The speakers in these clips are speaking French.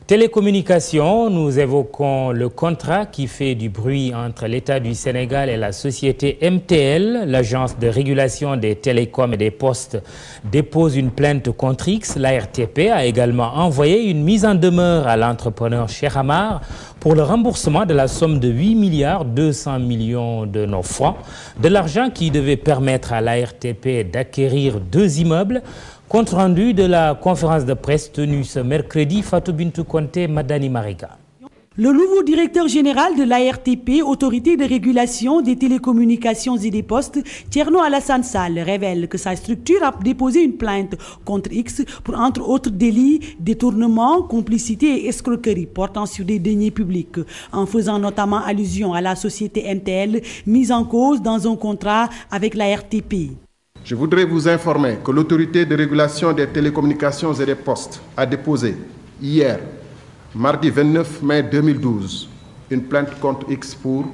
Télécommunications, nous évoquons le contrat qui fait du bruit entre l'État du Sénégal et la société MTL. L'agence de régulation des télécoms et des postes dépose une plainte contre X. L'ARTP a également envoyé une mise en demeure à l'entrepreneur Cheikh Amar pour le remboursement de la somme de 8,2 milliards de nos francs, de l'argent qui devait permettre à l'ARTP d'acquérir 2 immeubles. Compte rendu de la conférence de presse tenue ce mercredi, Fatou Bintou Konté, Madani Mariga. Le nouveau directeur général de l'ARTP, Autorité de régulation des télécommunications et des postes, Thierno Alassane Sall, révèle que sa structure a déposé une plainte contre X pour, entre autres délits, détournement, complicité et escroquerie portant sur des deniers publics, en faisant notamment allusion à la société MTL mise en cause dans un contrat avec l'ARTP. Je voudrais vous informer que l'Autorité de régulation des télécommunications et des postes a déposé hier, mardi 29 mai 2012, une plainte contre X pour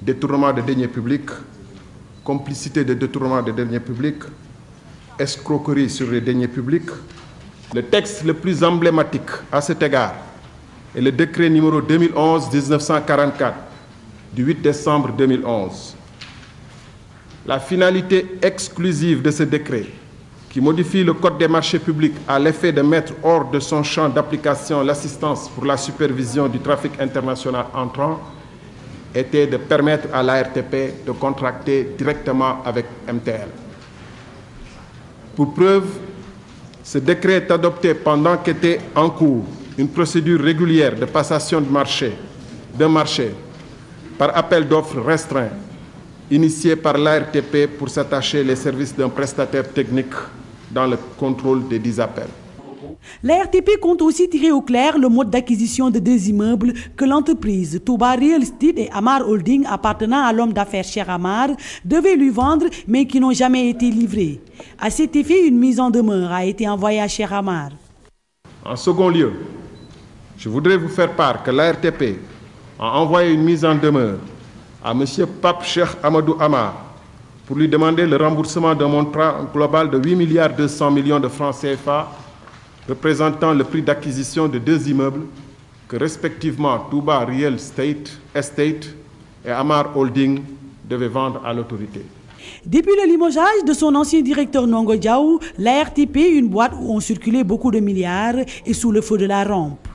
détournement de deniers publics, complicité de détournement de deniers publics, escroquerie sur les deniers publics. Le texte le plus emblématique à cet égard est le décret numéro 2011-1944 du 8 décembre 2011. La finalité exclusive de ce décret, qui modifie le Code des marchés publics à l'effet de mettre hors de son champ d'application l'assistance pour la supervision du trafic international entrant, était de permettre à l'ARTP de contracter directement avec MTL. Pour preuve, ce décret est adopté pendant qu'était en cours une procédure régulière de passation d'un marché par appel d'offres restreint, initié par l'ARTP pour s'attacher les services d'un prestataire technique dans le contrôle des 10 appels. L'ARTP compte aussi tirer au clair le mode d'acquisition de 2 immeubles que l'entreprise Touba Real Estate et Amar Holding, appartenant à l'homme d'affaires Cheikh Amar, devait lui vendre mais qui n'ont jamais été livrés. À cet effet, une mise en demeure a été envoyée à Cheikh Amar. En second lieu, je voudrais vous faire part que l'ARTP a envoyé une mise en demeure à M. Pape Cheikh Amadou Amar pour lui demander le remboursement d'un montant global de 8,2 milliards de francs CFA, représentant le prix d'acquisition de 2 immeubles que respectivement Touba Real Estate et Amar Holding devaient vendre à l'autorité. Depuis le limogeage de son ancien directeur Nongo Diaw, l'ARTP, une boîte où ont circulé beaucoup de milliards, est sous le feu de la rampe.